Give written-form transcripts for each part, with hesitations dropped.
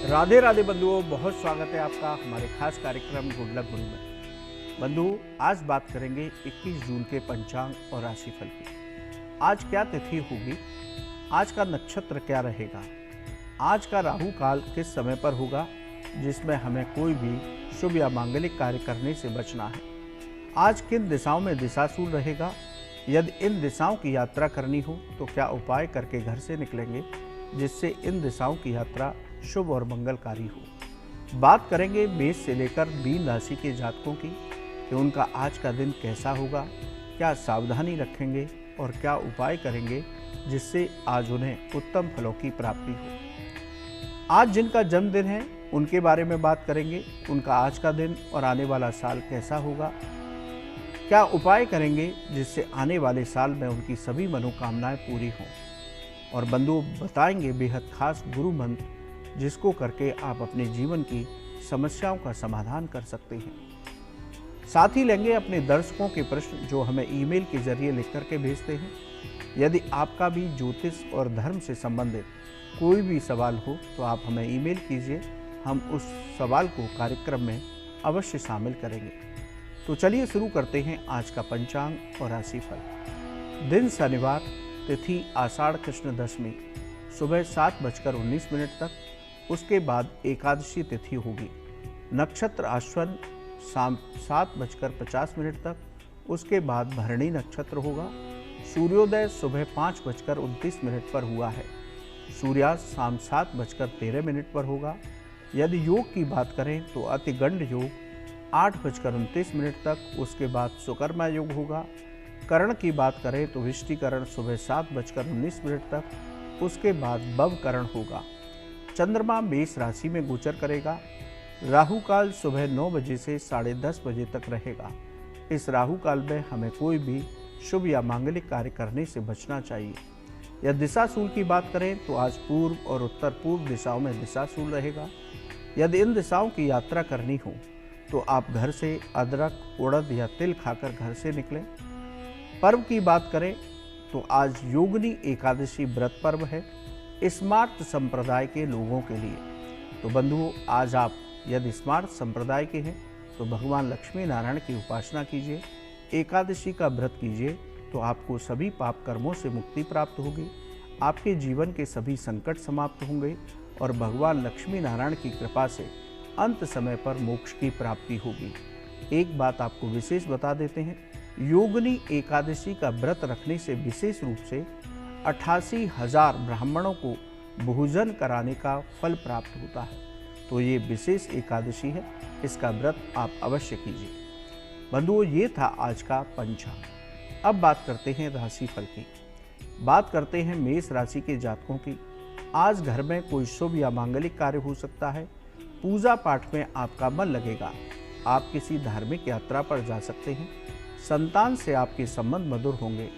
राधे राधे बंधुओं, बहुत स्वागत है आपका हमारे खास कार्यक्रम गुड लक गुरु में। बंधुओं, आज बात करेंगे 21 जून के पंचांग और राशिफल की। आज क्या तिथि होगी, आज का नक्षत्र क्या रहेगा, आज का राहु काल किस समय पर होगा जिसमें हमें कोई भी शुभ या मांगलिक कार्य करने से बचना है। आज किन दिशाओं में दिशाशूल रहेगा, यदि इन दिशाओं की यात्रा करनी हो तो क्या उपाय करके घर से निकलेंगे जिससे इन दिशाओं की यात्रा शुभ और मंगलकारी हो। बात करेंगे मेष से लेकर मीन राशि के जातकों की कि उनका आज का दिन कैसा होगा, क्या सावधानी रखेंगे और क्या उपाय करेंगे जिससे आज उन्हें उत्तम फलों की प्राप्ति हो। आज जिनका जन्मदिन है उनके बारे में बात करेंगे, उनका आज का दिन और आने वाला साल कैसा होगा, क्या उपाय करेंगे जिससे आने वाले साल में उनकी सभी मनोकामनाएं पूरी हों। और बंधु बताएंगे बेहद खास गुरु मंत्र जिसको करके आप अपने जीवन की समस्याओं का समाधान कर सकते हैं। साथ ही लेंगे अपने दर्शकों के प्रश्न जो हमें ईमेल के जरिए लिख करके भेजते हैं। यदि आपका भी ज्योतिष और धर्म से संबंधित कोई भी सवाल हो तो आप हमें ईमेल कीजिए, हम उस सवाल को कार्यक्रम में अवश्य शामिल करेंगे। तो चलिए शुरू करते हैं आज का पंचांग और राशिफल। दिन शनिवार, तिथि आषाढ़ कृष्ण दशमी, सुबह 7:19 तक, उसके बाद एकादशी तिथि होगी। नक्षत्र अश्विन, शाम 7:50 तक, उसके बाद भरणी नक्षत्र होगा। सूर्योदय सुबह 5:29 पर हुआ है। सूर्यास्त शाम 7:13 पर होगा। यदि योग की बात करें तो अतिगंड योग 8:29 तक, उसके बाद सुकर्मा योग होगा। करण की बात करें तो विष्टिकरण सुबह 7:19 तक, उसके बाद बव करण होगा। चंद्रमा मेष राशि में गोचर करेगा। राहु काल सुबह 9 बजे से 10:30 बजे तक रहेगा। इस राहु काल में हमें कोई भी शुभ या मांगलिक कार्य करने से बचना चाहिए। यह दिशाशूल की बात करें तो आज पूर्व और उत्तर पूर्व दिशाओं में दिशाशूल रहेगा। यदि इन दिशाओं की यात्रा करनी हो तो आप घर से अदरक, उड़द या तिल खाकर घर से निकलें। पर्व की बात करें तो आज योगिनी एकादशी व्रत पर्व है स्मार्त संप्रदाय के लोगों के लिए। तो बंधुओं, आज आप यदि स्मार्त संप्रदाय के हैं तो भगवान लक्ष्मी नारायण की उपासना कीजिए, एकादशी का व्रत कीजिए, तो आपको सभी पाप कर्मों से मुक्ति प्राप्त होगी, आपके जीवन के सभी संकट समाप्त होंगे और भगवान लक्ष्मी नारायण की कृपा से अंत समय पर मोक्ष की प्राप्ति होगी। एक बात आपको विशेष बता देते हैं, योगिनी एकादशी का व्रत रखने से विशेष रूप से 88,000 ब्राह्मणों को भोजन कराने का फल प्राप्त होता है। तो ये विशेष एकादशी है, इसका व्रत आप अवश्य कीजिए। बंधुओं, ये था आज का पंचांग। अब बात करते हैं राशिफल की। बात करते हैं मेष राशि के जातकों की। आज घर में कोई शुभ या मांगलिक कार्य हो सकता है। पूजा पाठ में आपका मन लगेगा। आप किसी धार्मिक यात्रा पर जा सकते हैं। संतान से आपके संबंध मधुर होंगे।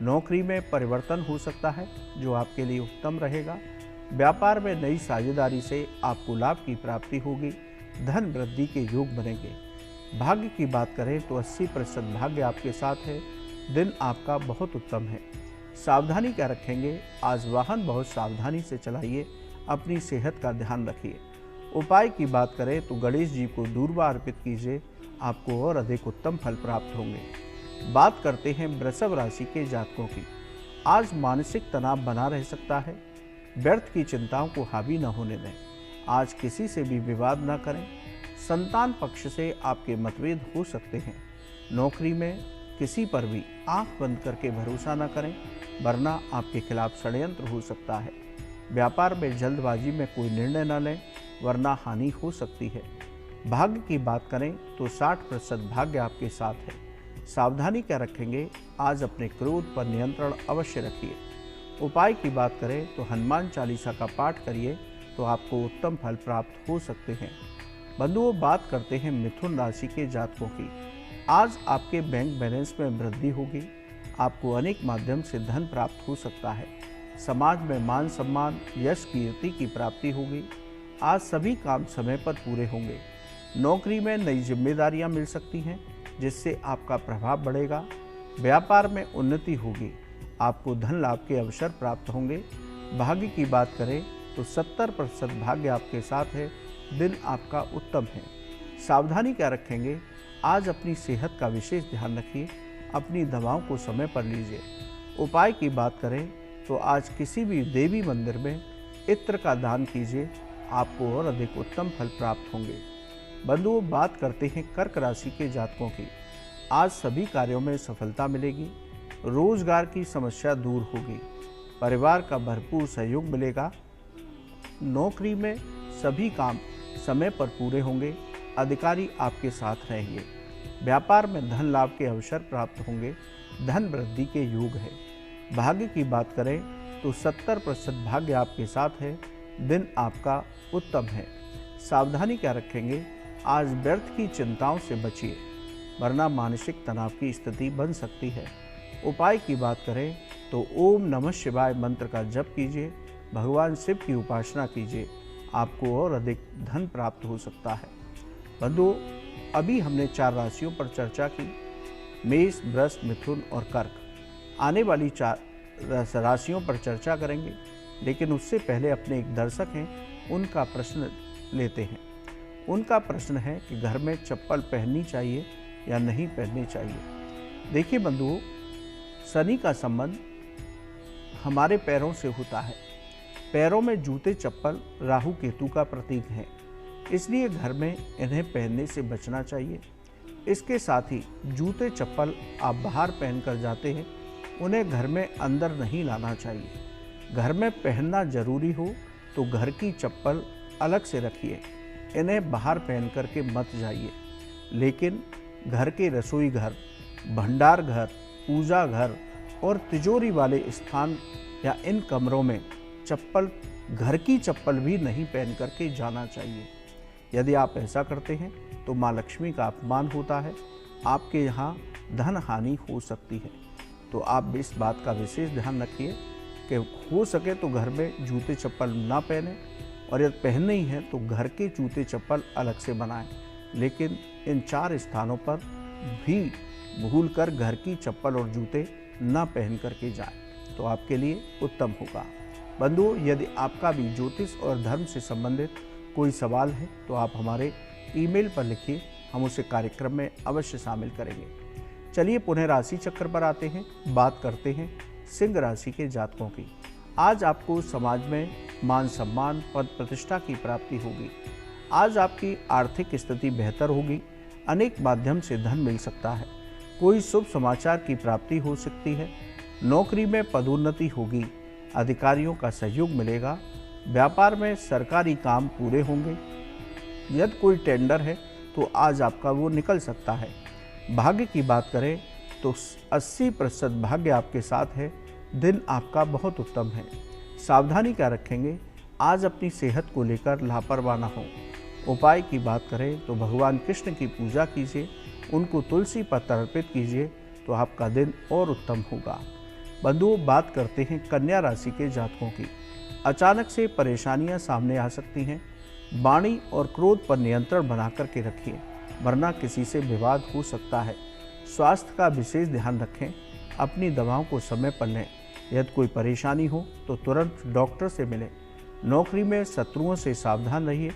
नौकरी में परिवर्तन हो सकता है जो आपके लिए उत्तम रहेगा। व्यापार में नई साझेदारी से आपको लाभ की प्राप्ति होगी। धन वृद्धि के योग बनेंगे। भाग्य की बात करें तो 80% भाग्य आपके साथ है। दिन आपका बहुत उत्तम है। सावधानी क्या रखेंगे, आज वाहन बहुत सावधानी से चलाइए, अपनी सेहत का ध्यान रखिए। उपाय की बात करें तो गणेश जी को दूर्वा अर्पित कीजिए, आपको और अधिक उत्तम फल प्राप्त होंगे। बात करते हैं वृषभ राशि के जातकों की। आज मानसिक तनाव बना रह सकता है। व्यर्थ की चिंताओं को हावी न होने दें। आज किसी से भी विवाद न करें। संतान पक्ष से आपके मतभेद हो सकते हैं। नौकरी में किसी पर भी आंख बंद करके भरोसा न करें, वरना आपके खिलाफ षड्यंत्र हो सकता है। व्यापार में जल्दबाजी में कोई निर्णय न लें, वरना हानि हो सकती है। भाग्य की बात करें तो 60% भाग्य आपके साथ है। सावधानी क्या रखेंगे, आज अपने क्रोध पर नियंत्रण अवश्य रखिए। उपाय की बात करें तो हनुमान चालीसा का पाठ करिए, तो आपको उत्तम फल प्राप्त हो सकते हैं। बंधुओं, बात करते हैं मिथुन राशि के जातकों की। आज आपके बैंक बैलेंस में वृद्धि होगी। आपको अनेक माध्यम से धन प्राप्त हो सकता है। समाज में मान सम्मान, यश, कीर्ति की प्राप्ति होगी। आज सभी काम समय पर पूरे होंगे। नौकरी में नई जिम्मेदारियां मिल सकती हैं जिससे आपका प्रभाव बढ़ेगा। व्यापार में उन्नति होगी। आपको धन लाभ के अवसर प्राप्त होंगे। भाग्य की बात करें तो 70% भाग्य आपके साथ है। दिन आपका उत्तम है। सावधानी क्या रखेंगे? आज अपनी सेहत का विशेष ध्यान रखिए। अपनी दवाओं को समय पर लीजिए। उपाय की बात करें तो आज किसी भी देवी मंदिर में इत्र का दान कीजिए, आपको और अधिक उत्तम फल प्राप्त होंगे। बंधुओं, बात करते हैं कर्क राशि के जातकों की। आज सभी कार्यों में सफलता मिलेगी। रोजगार की समस्या दूर होगी। परिवार का भरपूर सहयोग मिलेगा। नौकरी में सभी काम समय पर पूरे होंगे। अधिकारी आपके साथ रहेंगे। व्यापार में धन लाभ के अवसर प्राप्त होंगे। धन वृद्धि के योग है। भाग्य की बात करें तो 70% भाग्य आपके साथ है। दिन आपका उत्तम है। सावधानी क्या रखेंगे? आज व्यर्थ की चिंताओं से बचिए, वरना मानसिक तनाव की स्थिति बन सकती है। उपाय की बात करें तो ओम नमः शिवाय मंत्र का जप कीजिए। भगवान शिव की उपासना कीजिए, आपको और अधिक धन प्राप्त हो सकता है। बंधुओं, अभी हमने 4 राशियों पर चर्चा की, मेष, वृष, मिथुन और कर्क। आने वाली 4 राशियों पर चर्चा करेंगे, लेकिन उससे पहले अपने एक दर्शक हैं, उनका प्रश्न लेते हैं। उनका प्रश्न है कि घर में चप्पल पहननी चाहिए या नहीं पहननी चाहिए। देखिए बंधुओं, शनि का संबंध हमारे पैरों से होता है। पैरों में जूते चप्पल राहु केतु का प्रतीक है, इसलिए घर में इन्हें पहनने से बचना चाहिए। इसके साथ ही जूते चप्पल आप बाहर पहनकर जाते हैं, उन्हें घर में अंदर नहीं लाना चाहिए। घर में पहनना जरूरी हो तो घर की चप्पल अलग से रखिए, इन्हें बाहर पहन करके मत जाइए। लेकिन घर के रसोई घर, भंडार घर, पूजा घर और तिजोरी वाले स्थान या इन कमरों में चप्पल, घर की चप्पल भी नहीं पहन करके जाना चाहिए। यदि आप ऐसा करते हैं तो माँ लक्ष्मी का अपमान होता है, आपके यहाँ धन हानि हो सकती है। तो आप इस बात का विशेष ध्यान रखिए कि हो सके तो घर में जूते चप्पल ना पहने, और यदि पहनने ही है तो घर के जूते चप्पल अलग से बनाएं। लेकिन इन 4 स्थानों पर भी भूलकर घर की चप्पल और जूते न पहन करके जाएं, तो आपके लिए उत्तम होगा। बंधुओं, यदि आपका भी ज्योतिष और धर्म से संबंधित कोई सवाल है तो आप हमारे ईमेल पर लिखिए, हम उसे कार्यक्रम में अवश्य शामिल करेंगे। चलिए पुनः राशि चक्र पर आते हैं। बात करते हैं सिंह राशि के जातकों की। आज आपको समाज में मान सम्मान, पद प्रतिष्ठा की प्राप्ति होगी। आज आपकी आर्थिक स्थिति बेहतर होगी। अनेक माध्यम से धन मिल सकता है। कोई शुभ समाचार की प्राप्ति हो सकती है। नौकरी में पदोन्नति होगी। अधिकारियों का सहयोग मिलेगा। व्यापार में सरकारी काम पूरे होंगे। यदि कोई टेंडर है तो आज आपका वो निकल सकता है। भाग्य की बात करें तो 80% भाग्य आपके साथ है। दिन आपका बहुत उत्तम है। सावधानी क्या रखेंगे? आज अपनी सेहत को लेकर लापरवाह न हो। उपाय की बात करें तो भगवान कृष्ण की पूजा कीजिए, उनको तुलसी पत्र अर्पित कीजिए, तो आपका दिन और उत्तम होगा। बंधुओं, बात करते हैं कन्या राशि के जातकों की। अचानक से परेशानियां सामने आ सकती हैं। वाणी और क्रोध पर नियंत्रण बना करके रखिए, वरना किसी से विवाद हो सकता है। स्वास्थ्य का विशेष ध्यान रखें। अपनी दवाओं को समय पर लें। यदि कोई परेशानी हो तो तुरंत डॉक्टर से मिलें। नौकरी में शत्रुओं से सावधान रहिए।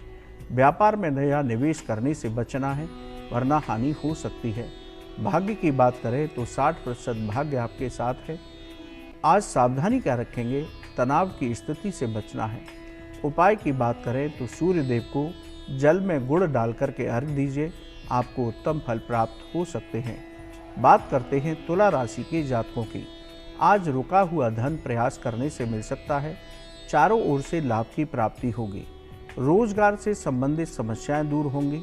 व्यापार में नया निवेश करने से बचना है, वरना हानि हो सकती है। भाग्य की बात करें तो 60% भाग्य आपके साथ है। आज सावधानी क्या रखेंगे? तनाव की स्थिति से बचना है। उपाय की बात करें तो सूर्य देव को जल में गुड़ डाल करके अर्घ दीजिए, आपको उत्तम फल प्राप्त हो सकते हैं। बात करते हैं तुला राशि के जातकों की। आज रुका हुआ धन प्रयास करने से मिल सकता है। चारों ओर से लाभ की प्राप्ति होगी। रोजगार से संबंधित समस्याएं दूर होंगी।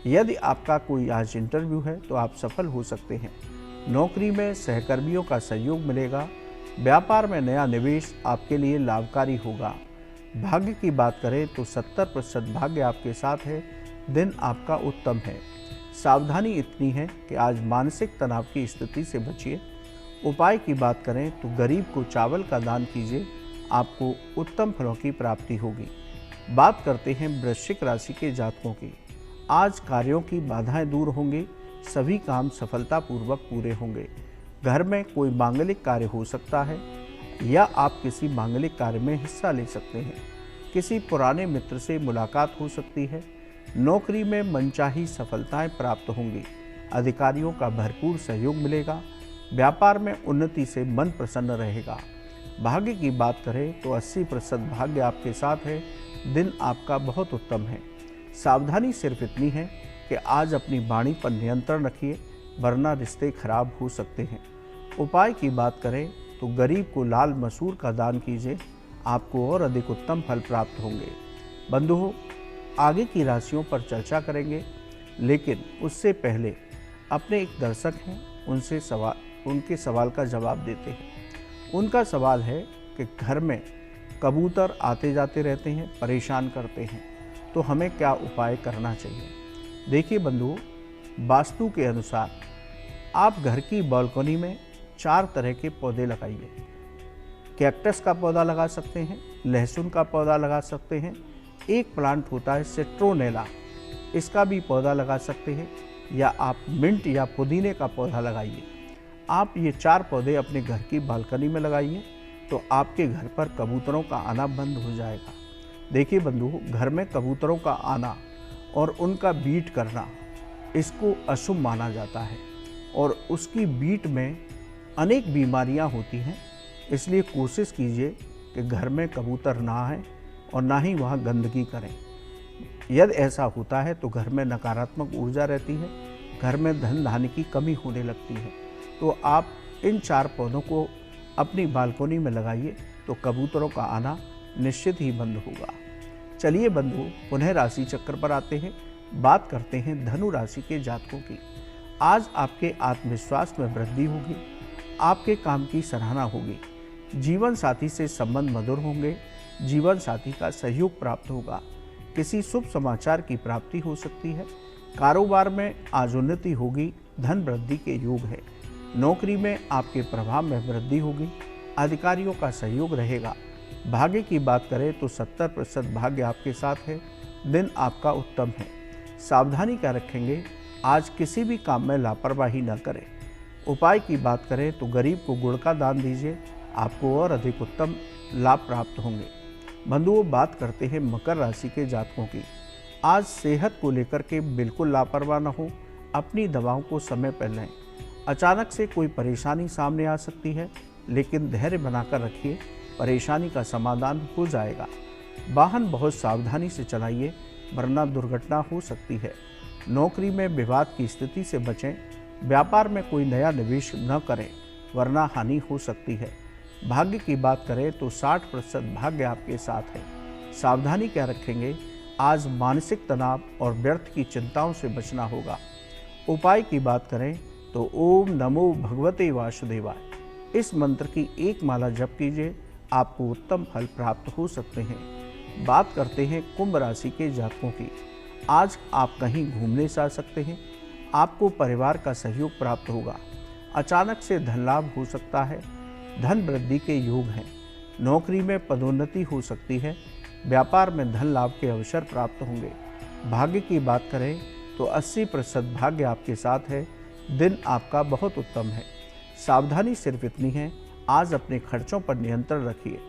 यदि आपका कोई आज इंटरव्यू है तो आप सफल हो सकते हैं। नौकरी में सहकर्मियों का सहयोग मिलेगा। व्यापार में नया निवेश आपके लिए लाभकारी होगा। भाग्य की बात करें तो 70% भाग्य आपके साथ है। दिन आपका उत्तम है। सावधानी इतनी है कि आज मानसिक तनाव की स्थिति से बचिए। उपाय की बात करें तो गरीब को चावल का दान कीजिए, आपको उत्तम फलों की प्राप्ति होगी। बात करते हैं वृश्चिक राशि के जातकों की। आज कार्यों की बाधाएं दूर होंगी। सभी काम सफलतापूर्वक पूरे होंगे। घर में कोई मांगलिक कार्य हो सकता है या आप किसी मांगलिक कार्य में हिस्सा ले सकते हैं। किसी पुराने मित्र से मुलाकात हो सकती है। नौकरी में मनचाही सफलताएं प्राप्त होंगी। अधिकारियों का भरपूर सहयोग मिलेगा। व्यापार में उन्नति से मन प्रसन्न रहेगा। भाग्य की बात करें तो 80% भाग्य आपके साथ है। दिन आपका बहुत उत्तम है। सावधानी सिर्फ इतनी है कि आज अपनी वाणी पर नियंत्रण रखिए, वरना रिश्ते खराब हो सकते हैं। उपाय की बात करें तो गरीब को लाल मसूर का दान कीजिए, आपको और अधिक उत्तम फल प्राप्त होंगे। बंधुओं, आगे की राशियों पर चर्चा करेंगे, लेकिन उससे पहले अपने एक दर्शक हैं, उनके सवाल का जवाब देते हैं। उनका सवाल है कि घर में कबूतर आते जाते रहते हैं, परेशान करते हैं, तो हमें क्या उपाय करना चाहिए। देखिए बंधुओं, वास्तु के अनुसार आप घर की बालकनी में 4 तरह के पौधे लगाइए। कैक्टस का पौधा लगा सकते हैं, लहसुन का पौधा लगा सकते हैं, एक प्लांट होता है सिट्रोनेला, इसका भी पौधा लगा सकते हैं, या आप मिंट या पुदीने का पौधा लगाइए। आप ये 4 पौधे अपने घर की बालकनी में लगाइए तो आपके घर पर कबूतरों का आना बंद हो जाएगा। देखिए बंधुओं, घर में कबूतरों का आना और उनका बीट करना, इसको अशुभ माना जाता है और उसकी बीट में अनेक बीमारियां होती हैं। इसलिए कोशिश कीजिए कि घर में कबूतर ना आए और ना ही वहाँ गंदगी करें। यदि ऐसा होता है तो घर में नकारात्मक ऊर्जा रहती है, घर में धन धान्य की कमी होने लगती है। तो आप इन 4 पौधों को अपनी बालकनी में लगाइए तो कबूतरों का आना निश्चित ही बंद होगा। चलिए बंधु, पुनः राशि चक्र पर आते हैं। बात करते हैं धनु राशि के जातकों की। आज आपके आत्मविश्वास में वृद्धि होगी, आपके काम की सराहना होगी, जीवन साथी से संबंध मधुर होंगे, जीवन साथी का सहयोग प्राप्त होगा, किसी शुभ समाचार की प्राप्ति हो सकती है। कारोबार में आज उन्नति होगी, धन वृद्धि के योग है। नौकरी में आपके प्रभाव में वृद्धि होगी, अधिकारियों का सहयोग रहेगा। भाग्य की बात करें तो 70% भाग्य आपके साथ है। दिन आपका उत्तम है। सावधानी क्या रखेंगे, आज किसी भी काम में लापरवाही न करें। उपाय की बात करें तो गरीब को गुड़ का दान दीजिए, आपको और अधिक उत्तम लाभ प्राप्त होंगे। बंधुओं, बात करते हैं मकर राशि के जातकों की। आज सेहत को लेकर के बिल्कुल लापरवाह न हो, अपनी दवाओं को समय पर लें। अचानक से कोई परेशानी सामने आ सकती है, लेकिन धैर्य बनाकर रखिए, परेशानी का समाधान हो जाएगा। वाहन बहुत सावधानी से चलाइए, वरना दुर्घटना हो सकती है। नौकरी में विवाद की स्थिति से बचें। व्यापार में कोई नया निवेश न करें, वरना हानि हो सकती है। भाग्य की बात करें तो 60% भाग्य आपके साथ है। सावधानी क्या रखेंगे, आज मानसिक तनाव और व्यर्थ की चिंताओं से बचना होगा। उपाय की बात करें तो ओम नमो भगवते वासुदेवाय, इस मंत्र की एक माला जप कीजिए, आपको उत्तम फल प्राप्त हो सकते हैं। बात करते हैं कुंभ राशि के जातकों की। आज आप कहीं घूमने जा सकते हैं, आपको परिवार का सहयोग प्राप्त होगा। अचानक से धन लाभ हो सकता है, धन वृद्धि के योग हैं। नौकरी में पदोन्नति हो सकती है, व्यापार में धन लाभ के अवसर प्राप्त होंगे। भाग्य की बात करें तो 80% भाग्य आपके साथ है। दिन आपका बहुत उत्तम है। सावधानी सिर्फ इतनी है, आज अपने खर्चों पर नियंत्रण रखिए।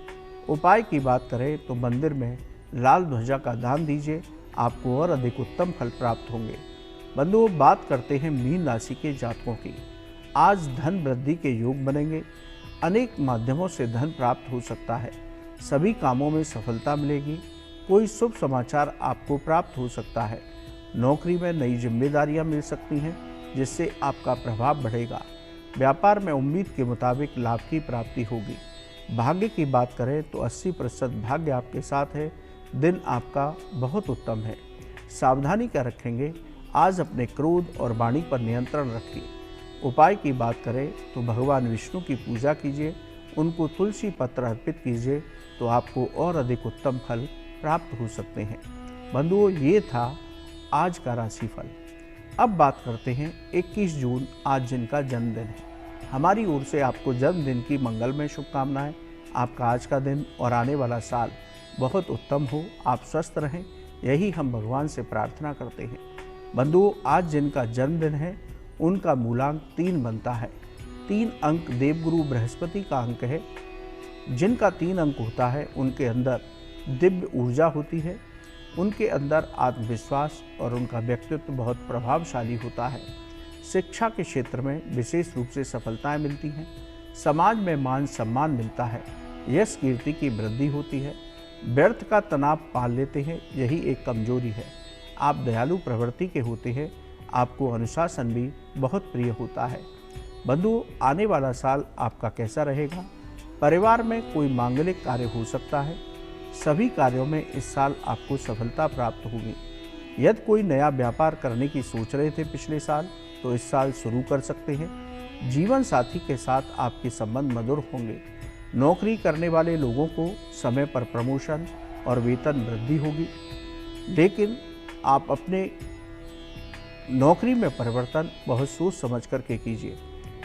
उपाय की बात करें तो मंदिर में लाल ध्वजा का दान दीजिए, आपको और अधिक उत्तम फल प्राप्त होंगे। बंधुओं, बात करते हैं मीन राशि के जातकों की। आज धन वृद्धि के योग बनेंगे, अनेक माध्यमों से धन प्राप्त हो सकता है, सभी कामों में सफलता मिलेगी, कोई शुभ समाचार आपको प्राप्त हो सकता है। नौकरी में नई जिम्मेदारियां मिल सकती हैं, जिससे आपका प्रभाव बढ़ेगा। व्यापार में उम्मीद के मुताबिक लाभ की प्राप्ति होगी। भाग्य की बात करें तो 80% भाग्य आपके साथ है। दिन आपका बहुत उत्तम है। सावधानी क्या रखेंगे, आज अपने क्रोध और वाणी पर नियंत्रण रखिए। उपाय की बात करें तो भगवान विष्णु की पूजा कीजिए, उनको तुलसी पत्र अर्पित कीजिए, तो आपको और अधिक उत्तम फल प्राप्त हो सकते हैं। बंधुओं, ये था आज का राशिफल। अब बात करते हैं 21 जून, आज जिनका जन्मदिन है। हमारी ओर से आपको जन्मदिन की मंगलमय शुभकामनाएं। आपका आज का दिन और आने वाला साल बहुत उत्तम हो, आप स्वस्थ रहें, यही हम भगवान से प्रार्थना करते हैं। बंधुओं, आज जिनका जन्मदिन है उनका मूलांक 3 बनता है। 3 अंक देवगुरु बृहस्पति का अंक है। जिनका 3 अंक होता है उनके अंदर दिव्य ऊर्जा होती है, उनके अंदर आत्मविश्वास और उनका व्यक्तित्व बहुत प्रभावशाली होता है। शिक्षा के क्षेत्र में विशेष रूप से सफलताएं मिलती हैं, समाज में मान सम्मान मिलता है, यश कीर्ति की वृद्धि होती है। व्यर्थ का तनाव पाल लेते हैं, यही एक कमजोरी है। आप दयालु प्रवृत्ति के होते हैं, आपको अनुशासन भी बहुत प्रिय होता है। बंधु, आने वाला साल आपका कैसा रहेगा? परिवार में कोई मांगलिक कार्य हो सकता है। सभी कार्यों में इस साल आपको सफलता प्राप्त होगी। यदि कोई नया व्यापार करने की सोच रहे थे पिछले साल, तो इस साल शुरू कर सकते हैं। जीवन साथी के साथ आपके संबंध मधुर होंगे। नौकरी करने वाले लोगों को समय पर प्रमोशन और वेतन वृद्धि होगी, लेकिन आप अपने नौकरी में परिवर्तन बहुत सोच समझ करके कीजिए।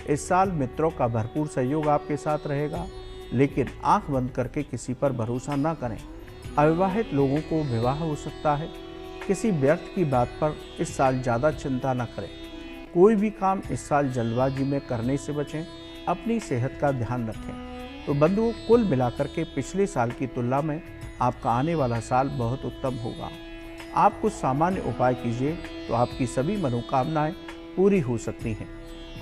इस साल मित्रों का भरपूर सहयोग आपके साथ रहेगा, लेकिन आंख बंद करके किसी पर भरोसा न करें। अविवाहित लोगों को विवाह हो सकता है। किसी व्यर्थ की बात पर इस साल ज़्यादा चिंता न करें। कोई भी काम इस साल जल्दबाजी में करने से बचें। अपनी सेहत का ध्यान रखें। तो बंधुओं, कुल मिलाकर के पिछले साल की तुलना में आपका आने वाला साल बहुत उत्तम होगा। आप कुछ सामान्य उपाय कीजिए तो आपकी सभी मनोकामनाएं पूरी हो सकती हैं।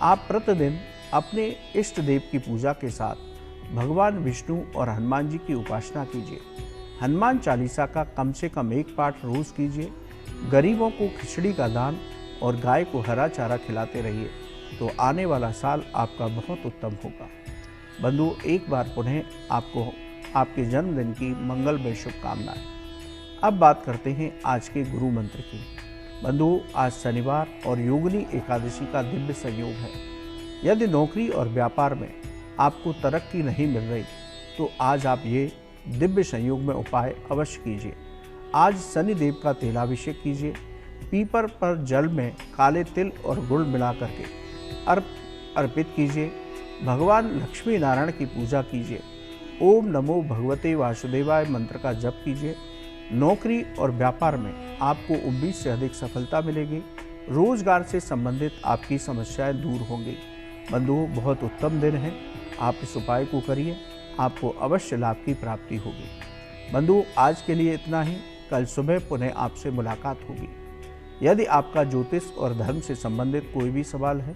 आप प्रतिदिन अपने इष्ट देव की पूजा के साथ भगवान विष्णु और हनुमान जी की उपासना कीजिए। हनुमान चालीसा का कम से कम एक पाठ रोज कीजिए। गरीबों को खिचड़ी का दान और गाय को हरा चारा खिलाते रहिए, तो आने वाला साल आपका बहुत उत्तम होगा। बंधु, एक बार पुनः आपको आपके जन्मदिन की मंगलमय शुभकामनाएं। अब बात करते हैं आज के गुरु मंत्र की। बंधु, आज शनिवार और योगिनी एकादशी का दिव्य संयोग है। यदि नौकरी और व्यापार में आपको तरक्की नहीं मिल रही, तो आज आप ये दिव्य संयोग में उपाय अवश्य कीजिए। आज शनिदेव का तेलाभिषेक कीजिए। पीपर पर जल में काले तिल और गुड़ मिला करके अर्पित कीजिए। भगवान लक्ष्मी नारायण की पूजा कीजिए। ओम नमो भगवते वासुदेवाय मंत्र का जप कीजिए। नौकरी और व्यापार में आपको उम्मीद से अधिक सफलता मिलेगी। रोजगार से संबंधित आपकी समस्याएं दूर होंगी। बंधुओं, बहुत उत्तम दिन है। आप इस उपाय को करिए, आपको अवश्य लाभ की प्राप्ति होगी। बंधुओं, आज के लिए इतना ही। कल सुबह पुनः आपसे मुलाकात होगी। यदि आपका ज्योतिष और धर्म से संबंधित कोई भी सवाल है,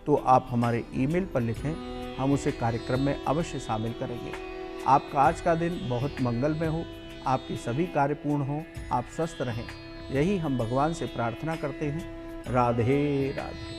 तो आप हमारे ईमेल पर लिखें, हम उसे कार्यक्रम में अवश्य शामिल करेंगे। आपका आज का दिन बहुत मंगलमय हो, आपके सभी कार्य पूर्ण हों, आप स्वस्थ रहें, यही हम भगवान से प्रार्थना करते हैं। राधे राधे।